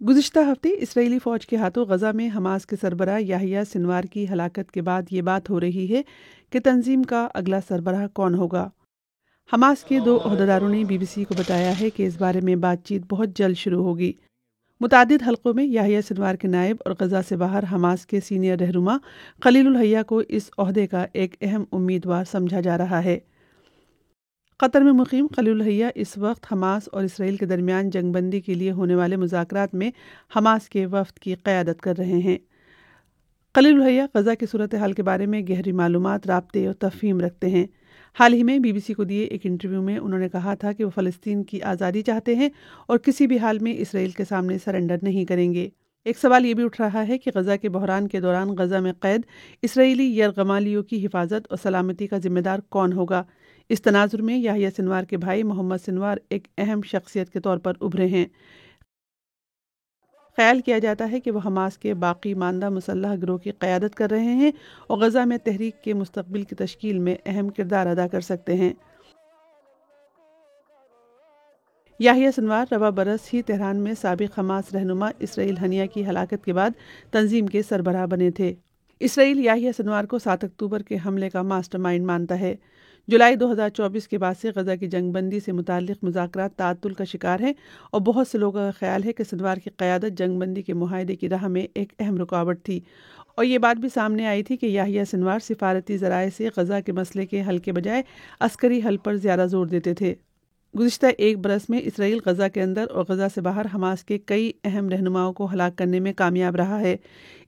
गुज़िश्ता हफ्ते इसराइली फ़ौज के हाथों गज़ा में हमास के सरबराह याहिया सिनवार की हलाकत के बाद ये बात हो रही है कि तंजीम का अगला सरबराह कौन होगा। हमास के 2 ओहदेदारों ने BBC को बताया है कि इस बारे में बातचीत बहुत जल्द शुरू होगी। मुतादिद हलकों में याहिया सिनवार के नायब और गज़ा से बाहर हमास के सीनियर रहनुमा खलीलुल हैया को इस ओहदे का एक अहम उम्मीदवार समझा जा रहा है। कतर में मुकीम खलीलुल हैया इस वक्त हमास और इसराइल के दरमियान जंगबंदी के लिए होने वाले मुज़ाकरात में हमास के वफ्द की क़यादत कर रहे हैं। खलीलुल हैया गज़ा की सूरत हाल के बारे में गहरी मालूमात, राब्ते और तफ़हीम रखते हैं। हाल ही में BBC को दिए एक इंटरव्यू में उन्होंने कहा था कि वो फ़लस्तीन की आज़ादी चाहते हैं और किसी भी हाल में इसराइल के सामने सरेंडर नहीं करेंगे। एक सवाल ये भी उठ रहा है कि गज़ा के बहरान के दौरान गज़ा में कैद इसराइली यरगमालियों की हिफाजत और सलामती का जिम्मेदार कौन होगा। इस तनाजुर में याहिया सिनवार के भाई मोहम्मद सिनवार एक अहम शख्सियत के तौर पर उभरे हैं। ख्याल किया जाता है कि वह हमास के बाकी मानदा मुसल्लह गिरोह की क़यादत कर रहे हैं और गज़ा में तहरीक के मुस्तक़बिल की तश्कील में अहम किरदार अदा कर सकते हैं। याहिया सिनवार रवा बरस ही तेहरान में साबिक़ हमास रहनुमा इसराइल हनिया की हलाकत के बाद तंजीम के सरबराह बने थे। इसराइल याहिया सिनवार को 7 अक्टूबर के हमले का मास्टरमाइंड मानता है। जुलाई 2024 के बाद से गज़ा की जंगबंदी से मुताल्लिक़ मुज़ाकरात ताअत्तुल का शिकार हैं और बहुत से लोगों का ख्याल है कि सिनवार की क़यादत जंगबंदी के मुआहदे की राह में एक अहम रुकावट थी। और ये बात भी सामने आई थी कि याहिया सिनवार सिफारती ज़राए से गज़ा के मसले के हल के बजाय अस्करी हल पर ज़्यादा जोर देते थे। गुज़िश्ता एक बरस में इसराइल गज़ा के अंदर और गज़ा से बाहर हमास के कई अहम रहनुमाओं को हलाक करने में कामयाब रहा है।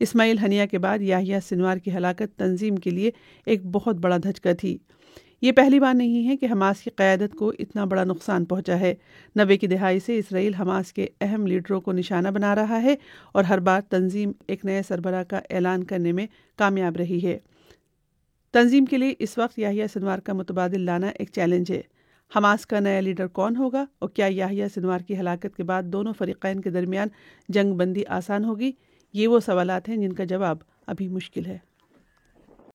इस्माइल हनिया के बाद याहिया सिनवार की हलाकत तंजीम के लिए एक बहुत बड़ा धचका थी। ये पहली बार नहीं है कि हमास की क़यादत को इतना बड़ा नुकसान पहुंचा है। 90 की दहाई से इसराइल हमास के अहम लीडरों को निशाना बना रहा है और हर बार तंजीम एक नए सरबराह का ऐलान करने में कामयाब रही है। तंजीम के लिए इस वक्त याहिया सिनवार का मुतबादिल लाना एक चैलेंज है। हमास का नया लीडर कौन होगा और क्या याहिया सिनवार की हलाकत के बाद दोनों फ़रीक़ैन के दरमियान जंग बंदी आसान होगी? ये वो सवालात हैं जिनका जवाब अभी मुश्किल है।